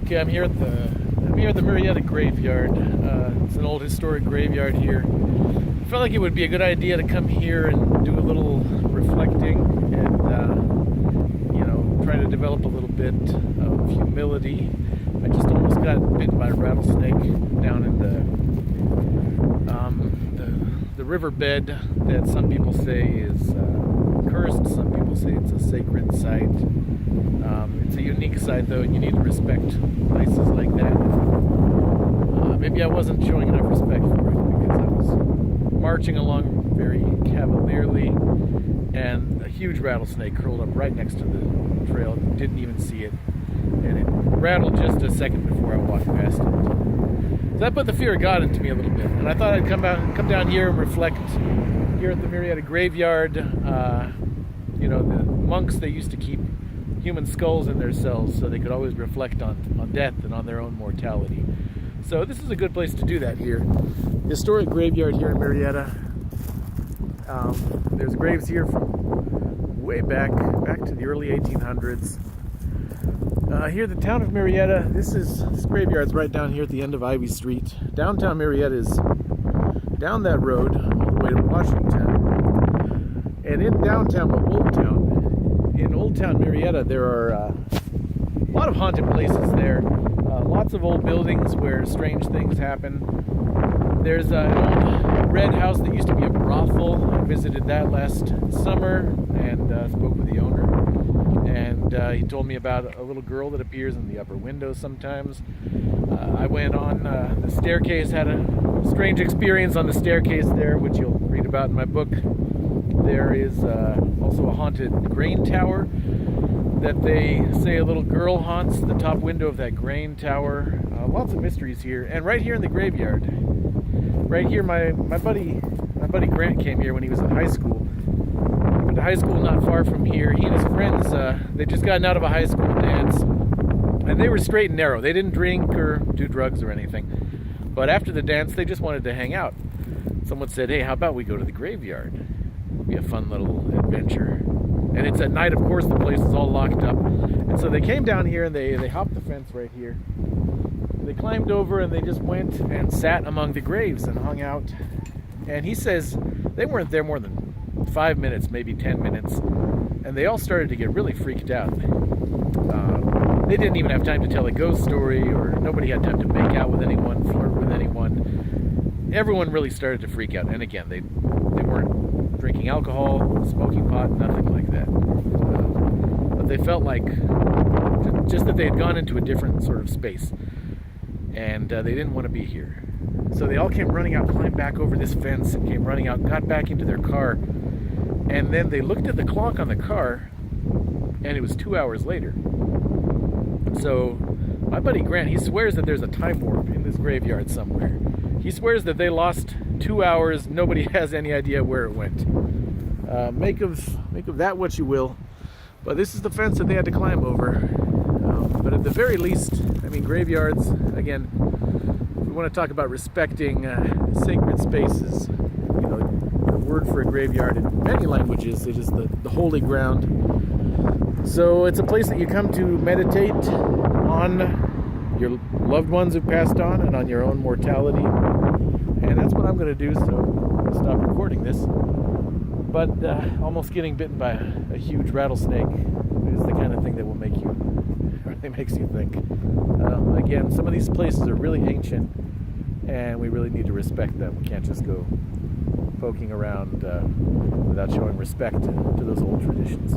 Okay, I'm here at the Murrieta graveyard. It's an old historic graveyard here. I felt like it would be a good idea to come here and do a little reflecting and try to develop a little bit of humility. I just almost got bitten by a rattlesnake down in the riverbed that some people say is cursed. Some people say it's a sacred site. It's a unique site, though, and you need to respect places like that. Maybe I wasn't showing enough respect for it because I was marching along very cavalierly, and a huge rattlesnake curled up right next to the trail. Didn't even see it, and it rattled just a second before I walked past it. So that put the fear of God into me a little bit, and I thought I'd come down here and reflect here at the Murrieta graveyard. The monks, they used to keep human skulls in their cells so they could always reflect on death and on their own mortality. So this is a good place to do that here. Historic graveyard here in Murrieta. There's graves here from way back to the early 1800s. Here, the town of Murrieta, this graveyard's right down here at the end of Ivy Street. Downtown Murrieta is down that road all the way to Washington. And in downtown, Old Town Murrieta, there are a lot of haunted places there. Lots of old buildings where strange things happen. There's an old red house that used to be a brothel. I visited that last summer and spoke with the owner. And he told me about a little girl that appears in the upper window sometimes. I went on the staircase, had a strange experience on the staircase there, which you'll read about in my book. There is also a haunted grain tower that they say a little girl haunts the top window of that grain tower. Lots of mysteries here. And right here in the graveyard, right here, my buddy Grant came here when he was in high school. Went to high school not far from here. He and his friends, they just gotten out of a high school dance, and they were straight and narrow. They didn't drink or do drugs or anything. But after the dance, they just wanted to hang out. Someone said, "Hey, how about we go to the graveyard? It'll be a fun little adventure." And it's at night, of course, the place is all locked up. And so they came down here and they hopped the fence right here. They climbed over and they just went and sat among the graves and hung out. And he says they weren't there more than 5 minutes, maybe 10 minutes. And they all started to get really freaked out. They didn't even have time to tell a ghost story, or nobody had time to make out with anyone, flirt with anyone. Everyone really started to freak out. And again, they weren't drinking alcohol, smoking pot, nothing like that. But they felt like just that they had gone into a different sort of space, and they didn't want to be here. So they all came running out, climbed back over this fence, and came running out, got back into their car. And then they looked at the clock on the car, and it was 2 hours later. So my buddy Grant, he swears that there's a time warp in this graveyard somewhere. He swears that they lost 2 hours. Nobody has any idea where it went. Make of that what you will. But this is the fence that they had to climb over. But at the very least, graveyards, again, we want to talk about respecting sacred spaces. The word for a graveyard in many languages, it is the holy ground. So it's a place that you come to meditate on your loved ones who passed on and on your own mortality. And that's what I'm going to do, so I'll stop recording this. But almost getting bitten by a huge rattlesnake is the kind of thing that will really makes you think. Again, some of these places are really ancient, and we really need to respect them. We can't just go poking around without showing respect to those old traditions.